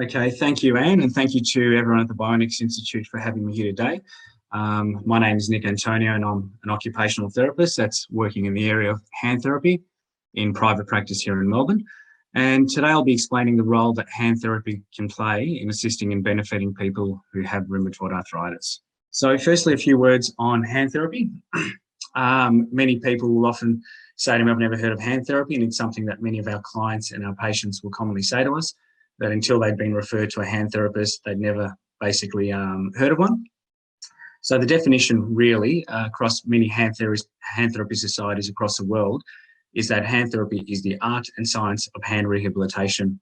Okay, thank you, Anne, and thank you to everyone at the Bionics Institute for having me here today. My name is Antoniou, and I'm an occupational therapist that's working in the area of hand therapy in private practice here in Melbourne. And today I'll be explaining the role that hand therapy can play in assisting and benefiting people who have rheumatoid arthritis. So firstly, a few words on hand therapy. Many people will often say to me, I've never heard of hand therapy, and it's something that many of our clients and our patients will commonly say to us, that until they'd been referred to a hand therapist, they'd never basically heard of one. So the definition really across many hand therapy societies across the world is that hand therapy is the art and science of hand rehabilitation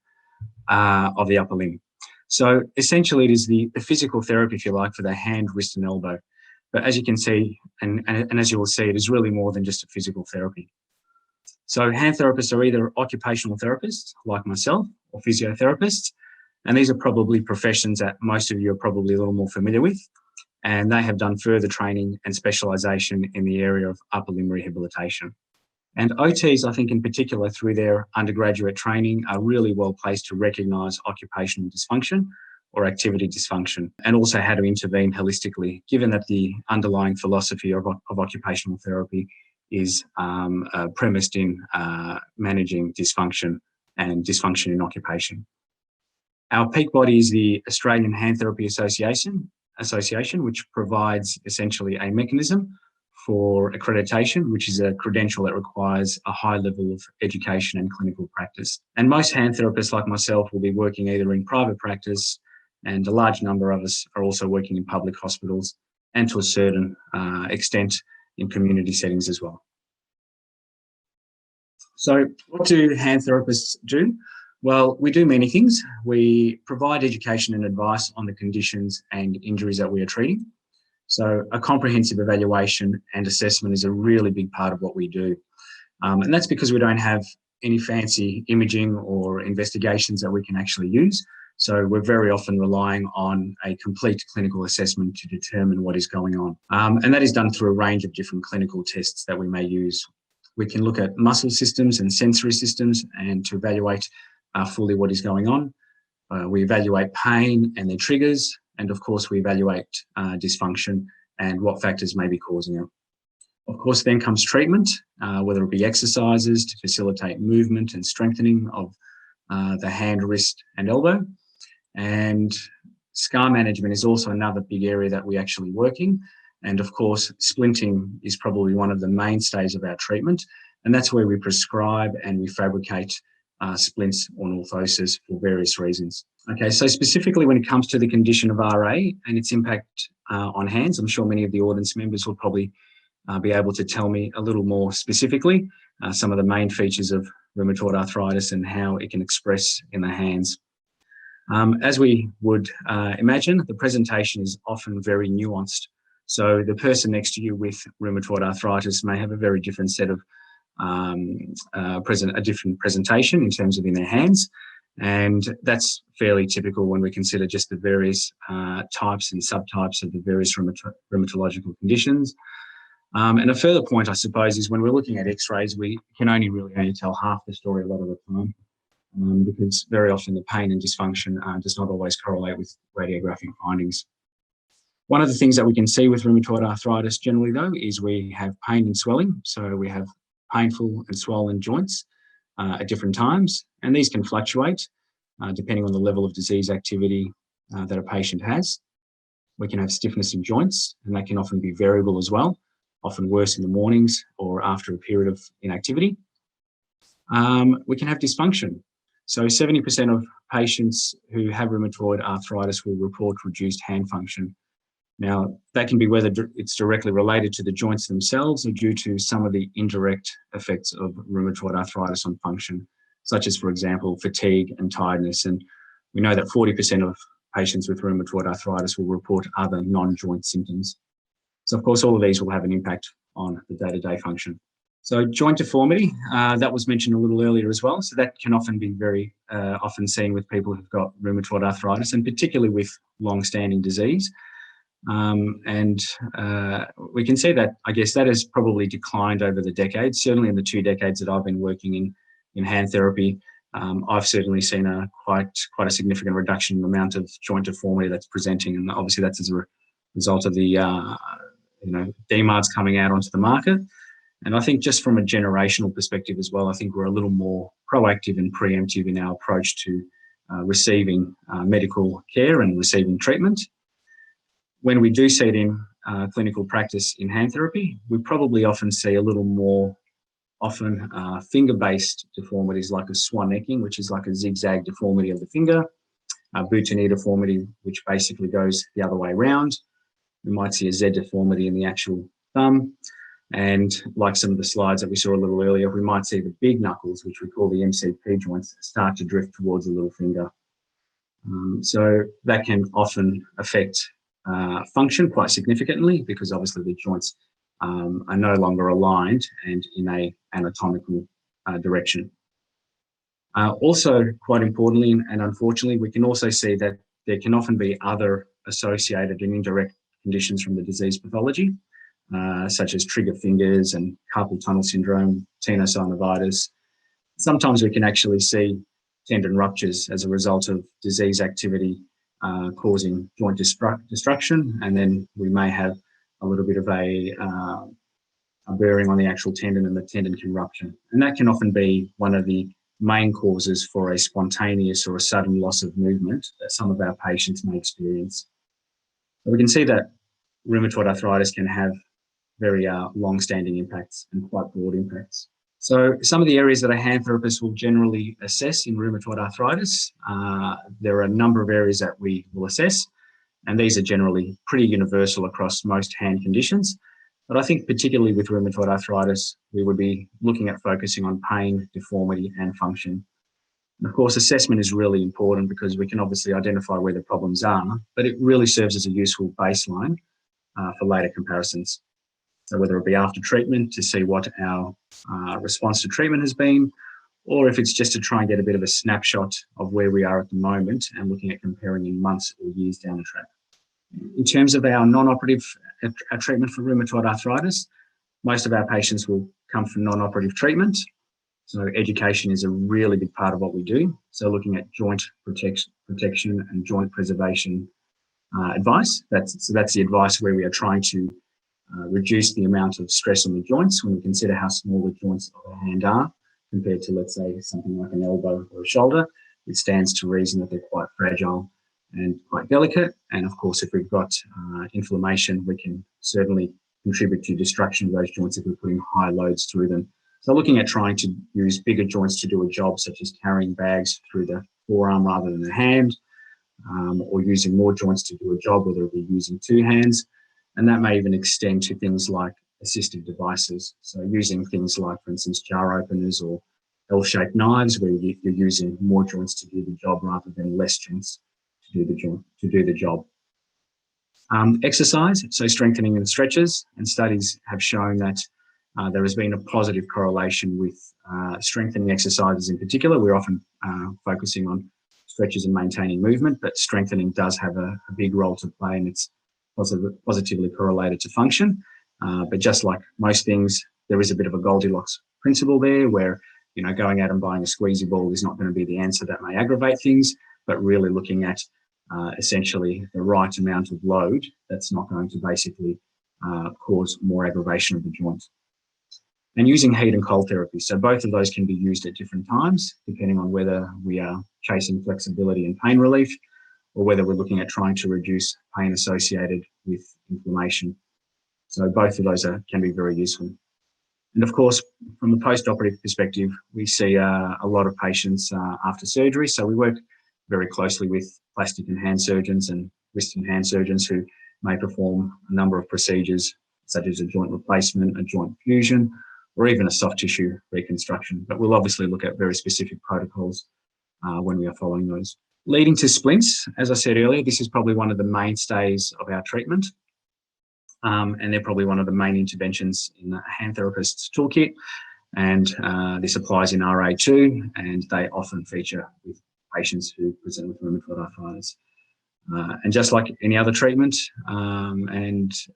of the upper limb. So essentially it is the physical therapy, if you like, for the hand, wrist and elbow. But as you can see, and as you will see, it is really more than just a physical therapy. So hand therapists are either occupational therapists like myself or physiotherapists, and these are probably professions that most of you are probably a little more familiar with, and they have done further training and specialisation in the area of upper limb rehabilitation. And OTs, I think in particular through their undergraduate training, are really well placed to recognise occupational dysfunction or activity dysfunction, and also how to intervene holistically, given that the underlying philosophy of occupational therapy is premised in managing dysfunction and dysfunction in occupation. Our peak body is the Australian Hand Therapy Association, which provides essentially a mechanism for accreditation, which is a credential that requires a high level of education and clinical practice. And most hand therapists like myself will be working either in private practice, and a large number of us are also working in public hospitals and to a certain extent in community settings as well. So what do hand therapists do? Well, we do many things. We provide education and advice on the conditions and injuries that we are treating. So a comprehensive evaluation and assessment is a really big part of what we do. And that's because we don't have any fancy imaging or investigations that we can actually use. So we're very often relying on a complete clinical assessment to determine what is going on. And that is done through a range of different clinical tests that we may use. We can look at muscle systems and sensory systems and to evaluate fully what is going on. We evaluate pain and their triggers. And of course, we evaluate dysfunction and what factors may be causing it. Of course, then comes treatment, whether it be exercises to facilitate movement and strengthening of the hand, wrist and elbow. And scar management is also another big area that we actually work in. And of course, splinting is probably one of the mainstays of our treatment. And that's where we prescribe and we fabricate splints or orthoses for various reasons. Okay, so specifically when it comes to the condition of RA and its impact on hands, I'm sure many of the audience members will probably be able to tell me a little more specifically some of the main features of rheumatoid arthritis and how it can express in the hands. As we would imagine, the presentation is often very nuanced. So the person next to you with rheumatoid arthritis may have a very different set of a different presentation in terms of in their hands. And that's fairly typical when we consider just the various types and subtypes of the various rheumatological conditions. And a further point, I suppose, is when we're looking at x-rays, we can only tell half the story a lot of the time, because very often the pain and dysfunction does not always correlate with radiographic findings. One of the things that we can see with rheumatoid arthritis generally, though, is we have pain and swelling. So we have painful and swollen joints at different times, and these can fluctuate depending on the level of disease activity that a patient has. We can have stiffness in joints, and that can often be variable as well, often worse in the mornings or after a period of inactivity. We can have dysfunction. So 70% of patients who have rheumatoid arthritis will report reduced hand function. Now, that can be whether it's directly related to the joints themselves or due to some of the indirect effects of rheumatoid arthritis on function, such as, for example, fatigue and tiredness. And we know that 40% of patients with rheumatoid arthritis will report other non-joint symptoms. So, of course, all of these will have an impact on the day-to-day function. So joint deformity, that was mentioned a little earlier as well. So that can often be very often seen with people who've got rheumatoid arthritis, and particularly with long-standing disease. And we can see that, I guess, that has probably declined over the decades. Certainly in the 2 decades that I've been working in hand therapy, I've certainly seen quite a significant reduction in the amount of joint deformity that's presenting, and obviously that's as a result of the DMARDs coming out onto the market. And I think just from a generational perspective as well, I think we're a little more proactive and preemptive in our approach to receiving medical care and receiving treatment. When we do see it in clinical practice in hand therapy, we probably often see a little more finger-based deformities like a swan necking, which is like a zigzag deformity of the finger, boutonniere deformity, which basically goes the other way around. We might see a Z deformity in the actual thumb. And like some of the slides that we saw a little earlier, we might see the big knuckles, which we call the MCP joints, start to drift towards the little finger. So that can often affect function quite significantly, because obviously the joints are no longer aligned and in a anatomical direction. Also, quite importantly, and unfortunately, we can also see that there can often be other associated and indirect conditions from the disease pathology, such as trigger fingers and carpal tunnel syndrome, tenosynovitis. Sometimes we can actually see tendon ruptures as a result of disease activity causing joint destruction, and then we may have a little bit of a bearing on the actual tendon, and the tendon can rupture. And that can often be one of the main causes for a spontaneous or a sudden loss of movement that some of our patients may experience. So we can see that rheumatoid arthritis can have very long-standing impacts and quite broad impacts. So some of the areas that a hand therapist will generally assess in rheumatoid arthritis, there are a number of areas that we will assess, and these are generally pretty universal across most hand conditions. But I think particularly with rheumatoid arthritis, we would be looking at focusing on pain, deformity, and function. And of course, assessment is really important because we can obviously identify where the problems are, but it really serves as a useful baseline for later comparisons. So whether it be after treatment to see what our response to treatment has been, or if it's just to try and get a bit of a snapshot of where we are at the moment and looking at comparing in months or years down the track. In terms of our non-operative treatment for rheumatoid arthritis, most of our patients will come for non-operative treatment. So education is a really big part of what we do. So looking at joint protection and joint preservation advice. That's the advice where we are trying to reduce the amount of stress on the joints when we consider how small the joints of a hand are compared to, let's say, something like an elbow or a shoulder. It stands to reason that they're quite fragile and quite delicate. And of course, if we've got inflammation, we can certainly contribute to destruction of those joints if we're putting high loads through them. So looking at trying to use bigger joints to do a job, such as carrying bags through the forearm rather than the hand, or using more joints to do a job, whether it be using two hands. And that may even extend to things like assistive devices. So using things like, for instance, jar openers or L-shaped knives, where you're using more joints to do the job rather than less joints to do the job. Exercise, so strengthening and stretches, and studies have shown that there has been a positive correlation with strengthening exercises in particular. We're often focusing on stretches and maintaining movement, but strengthening does have a big role to play, and it's positively correlated to function. But just like most things, there is a bit of a Goldilocks principle there where, going out and buying a squeezy ball is not going to be the answer. That may aggravate things, but really looking at essentially the right amount of load that's not going to basically cause more aggravation of the joint. And using heat and cold therapy. So both of those can be used at different times, depending on whether we are chasing flexibility and pain relief, or whether we're looking at trying to reduce pain associated with inflammation. So both of those can be very useful. And of course, from the post-operative perspective, we see a lot of patients after surgery. So we work very closely with plastic and hand surgeons and wrist and hand surgeons who may perform a number of procedures, such as a joint replacement, a joint fusion, or even a soft tissue reconstruction. But we'll obviously look at very specific protocols when we are following those. Leading to splints, as I said earlier, this is probably one of the mainstays of our treatment. And they're probably one of the main interventions in the hand therapist's toolkit. And this applies in RA too, and they often feature with patients who present with rheumatoid arthritis. And just like any other treatment,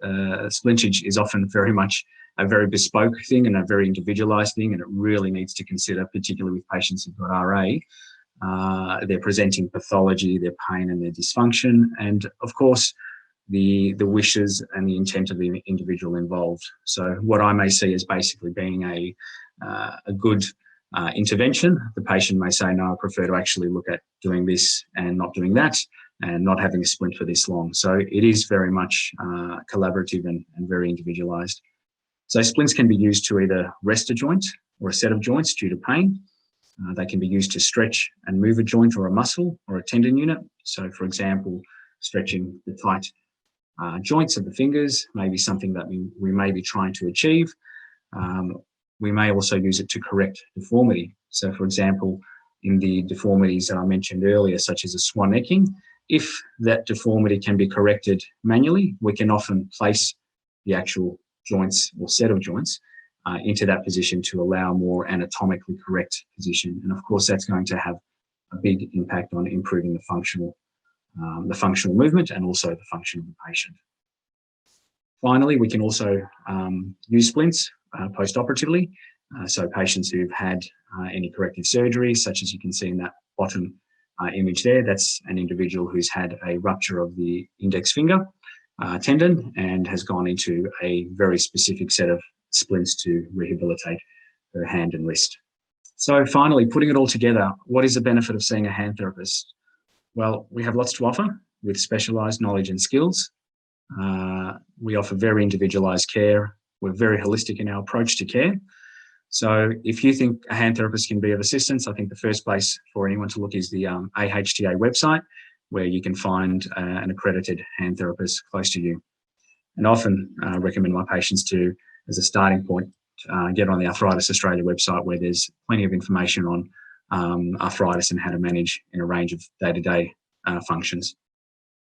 splintage is often very much a very bespoke thing and a very individualized thing, and it really needs to consider, particularly with patients who've got RA, their presenting pathology, their pain and their dysfunction, and of course, the wishes and the intent of the individual involved. So what I may see as basically being a good intervention, the patient may say, no, I prefer to actually look at doing this and not doing that, and not having a splint for this long. So it is very much collaborative and very individualized. So splints can be used to either rest a joint or a set of joints due to pain. They can be used to stretch and move a joint or a muscle or a tendon unit. So for example, stretching the tight joints of the fingers may be something that we may be trying to achieve. We may also use it to correct deformity. So for example, in the deformities that I mentioned earlier, such as a swan necking, if that deformity can be corrected manually, we can often place the actual joints or set of joints into that position to allow more anatomically correct position. And of course, that's going to have a big impact on improving the functional movement and also the function of the patient. Finally, we can also use splints post-operatively. So patients who've had any corrective surgery, such as you can see in that bottom image there, that's an individual who's had a rupture of the index finger tendon and has gone into a very specific set of splints to rehabilitate her hand and wrist. So finally, putting it all together, what is the benefit of seeing a hand therapist? Well, we have lots to offer with specialised knowledge and skills. We offer very individualised care. We're very holistic in our approach to care. So if you think a hand therapist can be of assistance, I think the first place for anyone to look is the AHTA website, where you can find an accredited hand therapist close to you. And I often recommend my patients to, as a starting point, get on the Arthritis Australia website, where there's plenty of information on arthritis and how to manage in a range of day-to-day functions.